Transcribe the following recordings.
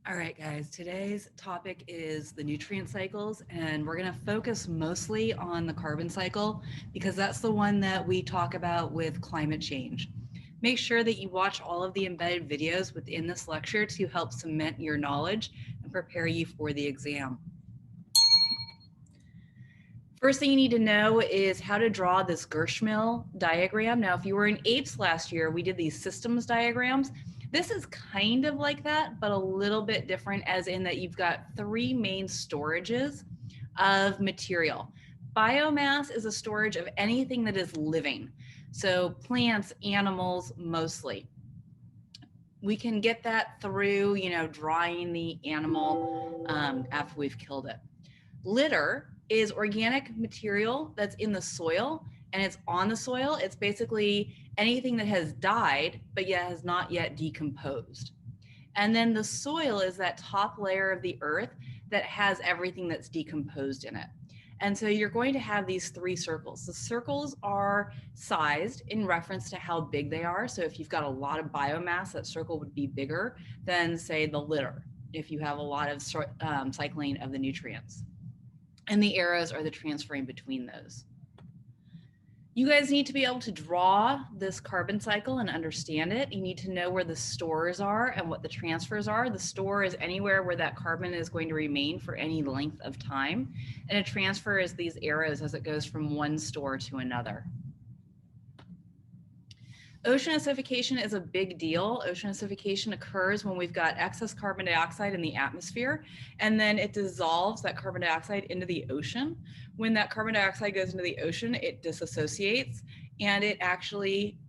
All right, guys, today's topic is the nutrient cycles, and we're going to focus mostly on the carbon cycle because that's the one that we talk about with climate change. Make sure that you watch all of the embedded videos within this lecture to help cement your knowledge and prepare you for the exam. First thing you need to know is how to draw this Gershmill diagram. Now, if you were in APES last year, we did these systems diagrams. This is kind of like that, but a little bit different, as in that you've got three main storages of material. Biomass is a storage of anything that is living. So plants, animals, mostly. We can get that through, drying the animal after we've killed it. Litter is organic material that's in the soil and it's on the soil. It's basically anything that has died but yet has not yet decomposed. And then the soil is that top layer of the earth that has everything that's decomposed in it. And so you're going to have these three circles. The circles are sized in reference to how big they are. So if you've got a lot of biomass, that circle would be bigger than, say, the litter, if you have a lot of cycling of the nutrients. And the arrows are the transferring between those. You guys need to be able to draw this carbon cycle and understand it. You need to know where the stores are and what the transfers are. The store is anywhere where that carbon is going to remain for any length of time. And a transfer is these arrows as it goes from one store to another. Ocean acidification is a big deal. Ocean acidification occurs when we've got excess carbon dioxide in the atmosphere, and then it dissolves that carbon dioxide into the ocean. When that carbon dioxide goes into the ocean, it disassociates, and it actually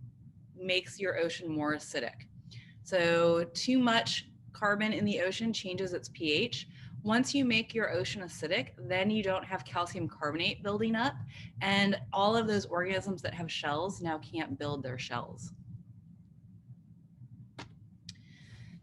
makes your ocean more acidic. So too much carbon in the ocean changes its pH. Once you make your ocean acidic, then you don't have calcium carbonate building up, and all of those organisms that have shells now can't build their shells.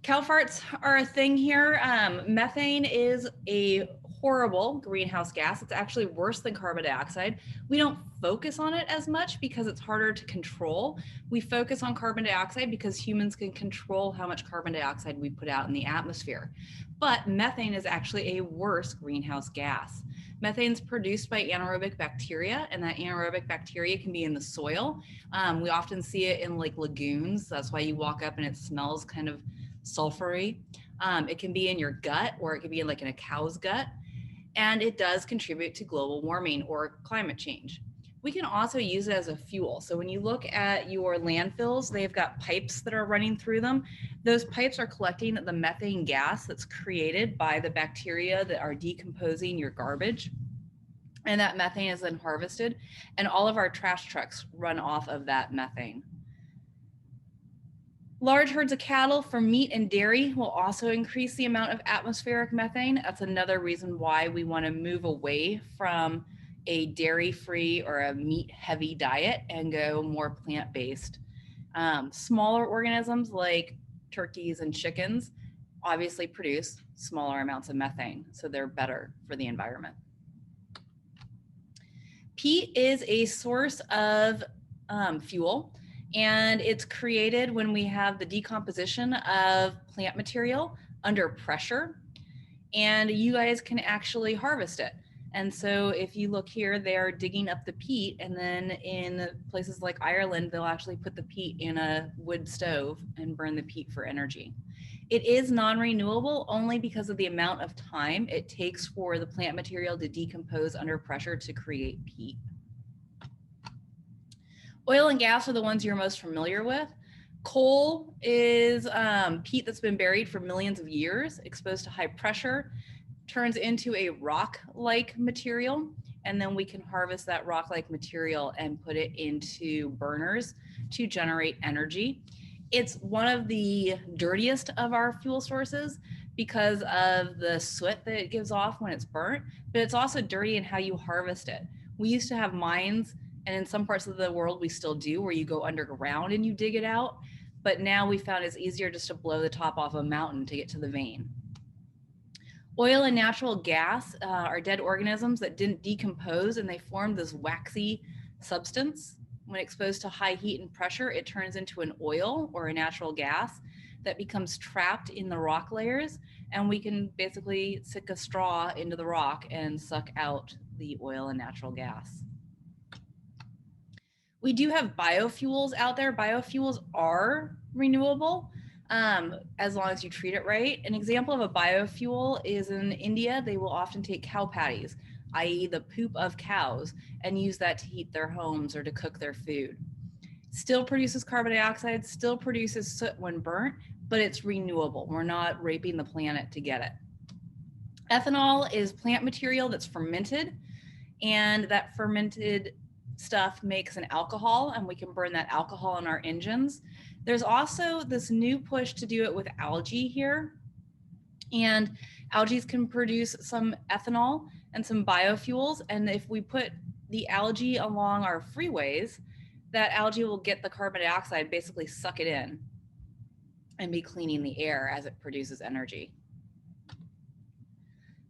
Cow farts are a thing here. Methane is a horrible greenhouse gas. It's actually worse than carbon dioxide. We don't focus on it as much because it's harder to control. We focus on carbon dioxide because humans can control how much carbon dioxide we put out in the atmosphere. But methane is actually a worse greenhouse gas. Methane is produced by anaerobic bacteria, and that anaerobic bacteria can be in the soil. We often see it in like lagoons. That's why you walk up and it smells kind of sulfury. It can be in your gut, or it can be in a cow's gut. And it does contribute to global warming or climate change. We can also use it as a fuel. So when you look at your landfills, they've got pipes that are running through them. Those pipes are collecting the methane gas that's created by the bacteria that are decomposing your garbage. And that methane is then harvested, and all of our trash trucks run off of that methane. Large herds of cattle for meat and dairy will also increase the amount of atmospheric methane. That's another reason why we want to move away from a dairy-free or a meat-heavy diet and go more plant-based. Smaller organisms like turkeys and chickens obviously produce smaller amounts of methane, so they're better for the environment. Peat is a source of fuel, and it's created when we have the decomposition of plant material under pressure, and you guys can actually harvest it. And so if you look here, they're digging up the peat, and then in places like Ireland, they'll actually put the peat in a wood stove and burn the peat for energy. It is non-renewable only because of the amount of time it takes for the plant material to decompose under pressure to create peat. Oil and gas are the ones you're most familiar with. Coal is peat that's been buried for millions of years, exposed to high pressure, turns into a rock-like material, and then we can harvest that rock-like material and put it into burners to generate energy. It's one of the dirtiest of our fuel sources because of the soot that it gives off when it's burnt, but it's also dirty in how you harvest it. We used to have mines, and in some parts of the world we still do, where you go underground and you dig it out, but now we found it's easier just to blow the top off a mountain to get to the vein. Oil and natural gas are dead organisms that didn't decompose, and they formed this waxy substance. When exposed to high heat and pressure, it turns into an oil or a natural gas. that becomes trapped in the rock layers, and we can basically stick a straw into the rock and suck out the oil and natural gas. We do have biofuels out there. Biofuels are renewable as long as you treat it right. An example of a biofuel is in India, they will often take cow patties, i.e. the poop of cows, and use that to heat their homes or to cook their food. Still produces carbon dioxide, still produces soot when burnt, but it's renewable. We're not raping the planet to get it. Ethanol is plant material that's fermented, and that fermented stuff makes an alcohol, and we can burn that alcohol in our engines. There's also this new push to do it with algae here, and algae can produce some ethanol and some biofuels, and if we put the algae along our freeways, that algae will get the carbon dioxide, basically suck it in, and be cleaning the air as it produces energy.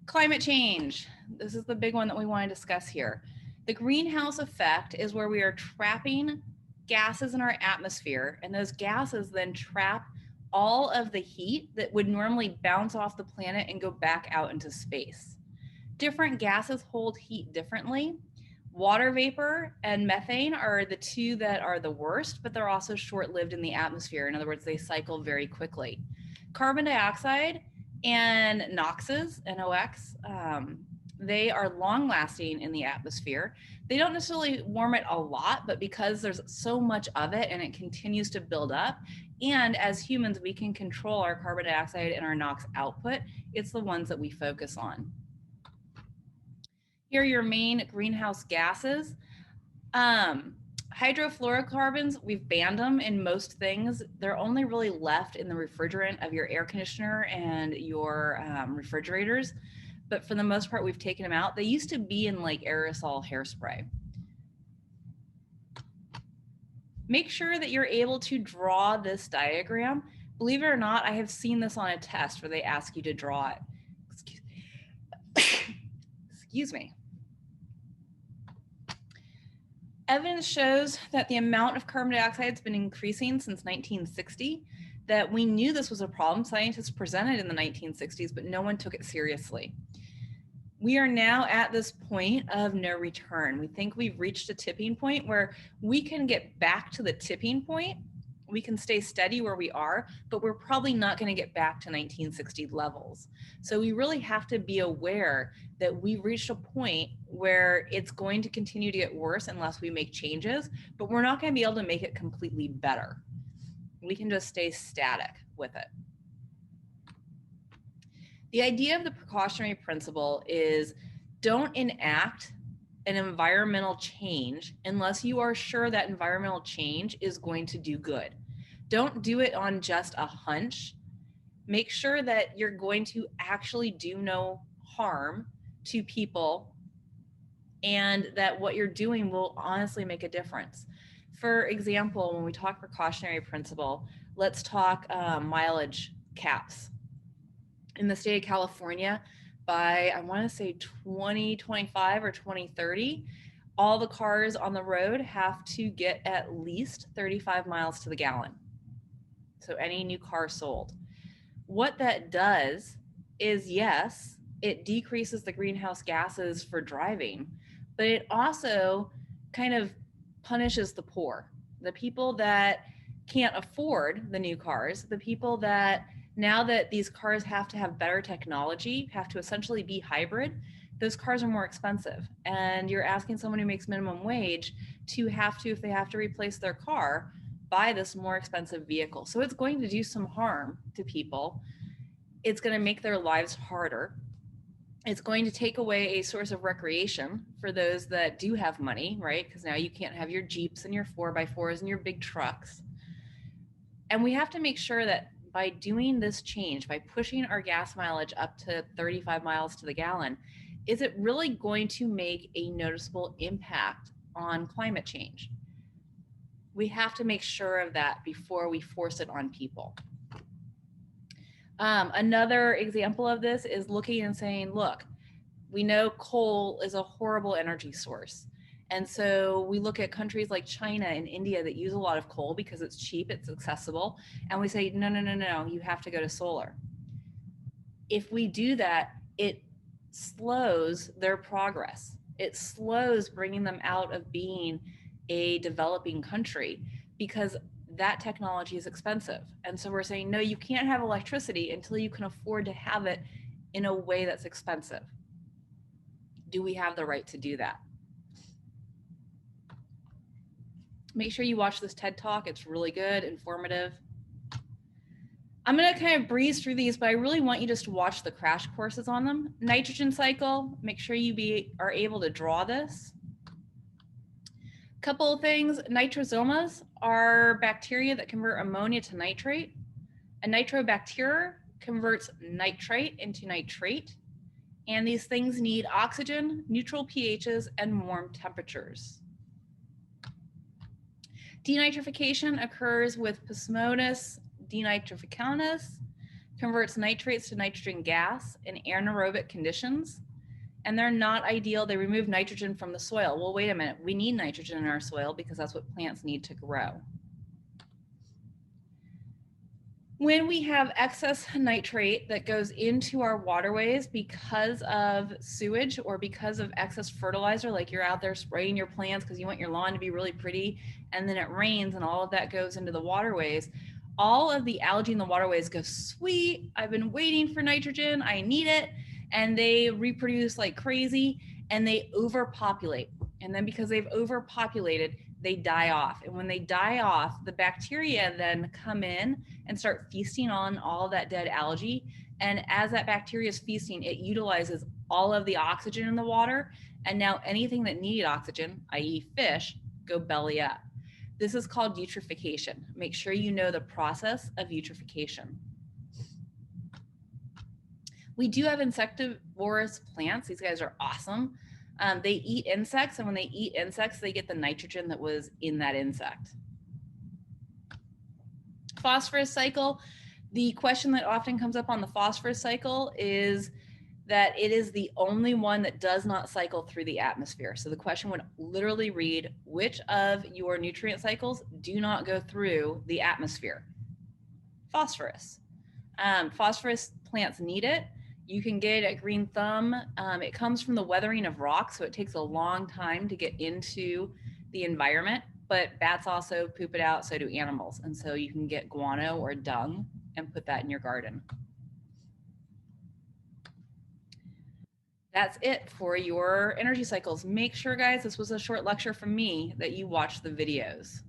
Climate change. This is the big one that we want to discuss here. The greenhouse effect is where we are trapping gases in our atmosphere, and those gases then trap all of the heat that would normally bounce off the planet and go back out into space. Different gases hold heat differently. Water vapor and methane are the two that are the worst, but they're also short-lived in the atmosphere. In other words, they cycle very quickly. Carbon dioxide and NOxes, NOx, they are long-lasting in the atmosphere. They don't necessarily warm it a lot, but because there's so much of it and it continues to build up, and as humans, we can control our carbon dioxide and our NOx output, it's the ones that we focus on. Here are your main greenhouse gases. Hydrofluorocarbons, we've banned them in most things. They're only really left in the refrigerant of your air conditioner and your refrigerators. But for the most part, we've taken them out. They used to be in like aerosol hairspray. Make sure that you're able to draw this diagram. Believe it or not, I have seen this on a test where they ask you to draw it. Excuse me. Evidence shows that the amount of carbon dioxide has been increasing since 1960, that we knew this was a problem. Scientists presented in the 1960s, but no one took it seriously. We are now at this point of no return. We think we've reached a tipping point where we can get back to the tipping point. We can stay steady where we are, but we're probably not going to get back to 1960 levels. So we really have to be aware that we've reached a point where it's going to continue to get worse unless we make changes, but we're not going to be able to make it completely better. We can just stay static with it. The idea of the precautionary principle is don't enact an environmental change unless you are sure that environmental change is going to do good. Don't do it on just a hunch. Make sure that you're going to actually do no harm to people and that what you're doing will honestly make a difference. For example, when we talk precautionary principle, let's talk mileage caps. In the state of California, by I want to say 2025 or 2030, all the cars on the road have to get at least 35 miles to the gallon. So any new car sold. What that does is, yes, it decreases the greenhouse gases for driving, but it also kind of punishes the poor, the people that can't afford the new cars, the people that now that these cars have to have better technology, have to essentially be hybrid, those cars are more expensive. And you're asking someone who makes minimum wage to have to, if they have to replace their car, buy this more expensive vehicle. So it's going to do some harm to people. It's going to make their lives harder. It's going to take away a source of recreation for those that do have money, right? Because now you can't have your Jeeps and your 4x4s and your big trucks. And we have to make sure that by doing this change, by pushing our gas mileage up to 35 miles to the gallon, is it really going to make a noticeable impact on climate change? We have to make sure of that before we force it on people. Another example of this is looking and saying, look, we know coal is a horrible energy source. And so we look at countries like China and India that use a lot of coal because it's cheap, it's accessible. And we say, no, no, no, no, you have to go to solar. If we do that, it slows their progress. It slows bringing them out of being a developing country because that technology is expensive. And so we're saying, no, you can't have electricity until you can afford to have it in a way that's expensive. Do we have the right to do that? Make sure you watch this TED Talk. It's really good, informative. I'm going to kind of breeze through these, but I really want you just to watch the crash courses on them. Nitrogen cycle, make sure you are able to draw this. Couple of things, nitrosomas are bacteria that convert ammonia to nitrate. A nitrobacteria converts nitrite into nitrate. And these things need oxygen, neutral pHs, and warm temperatures. Denitrification occurs with Plasmodium denitrificanus, converts nitrates to nitrogen gas in anaerobic conditions, and they're not ideal. They remove nitrogen from the soil. Well, wait a minute. We need nitrogen in our soil because that's what plants need to grow. When we have excess nitrate that goes into our waterways because of sewage or because of excess fertilizer, like you're out there spraying your plants because you want your lawn to be really pretty, and then it rains and all of that goes into the waterways, all of the algae in the waterways go, sweet, I've been waiting for nitrogen, I need it, and they reproduce like crazy and they overpopulate. And then because they've overpopulated, they die off. And when they die off, the bacteria then come in and start feasting on all that dead algae. And as that bacteria is feasting, it utilizes all of the oxygen in the water. And now anything that needed oxygen, i.e. fish, go belly up. This is called eutrophication. Make sure you know the process of eutrophication. We do have insectivorous plants. These guys are awesome. They eat insects, and when they eat insects, they get the nitrogen that was in that insect. Phosphorus cycle. The question that often comes up on the phosphorus cycle is that it is the only one that does not cycle through the atmosphere. So the question would literally read, which of your nutrient cycles do not go through the atmosphere? Phosphorus. Phosphorus plants need it. You can get it at Green Thumb. It comes from the weathering of rocks, so it takes a long time to get into the environment, but bats also poop it out, so do animals. And so you can get guano or dung and put that in your garden. That's it for your energy cycles. Make sure, guys, this was a short lecture from me, that you watch the videos.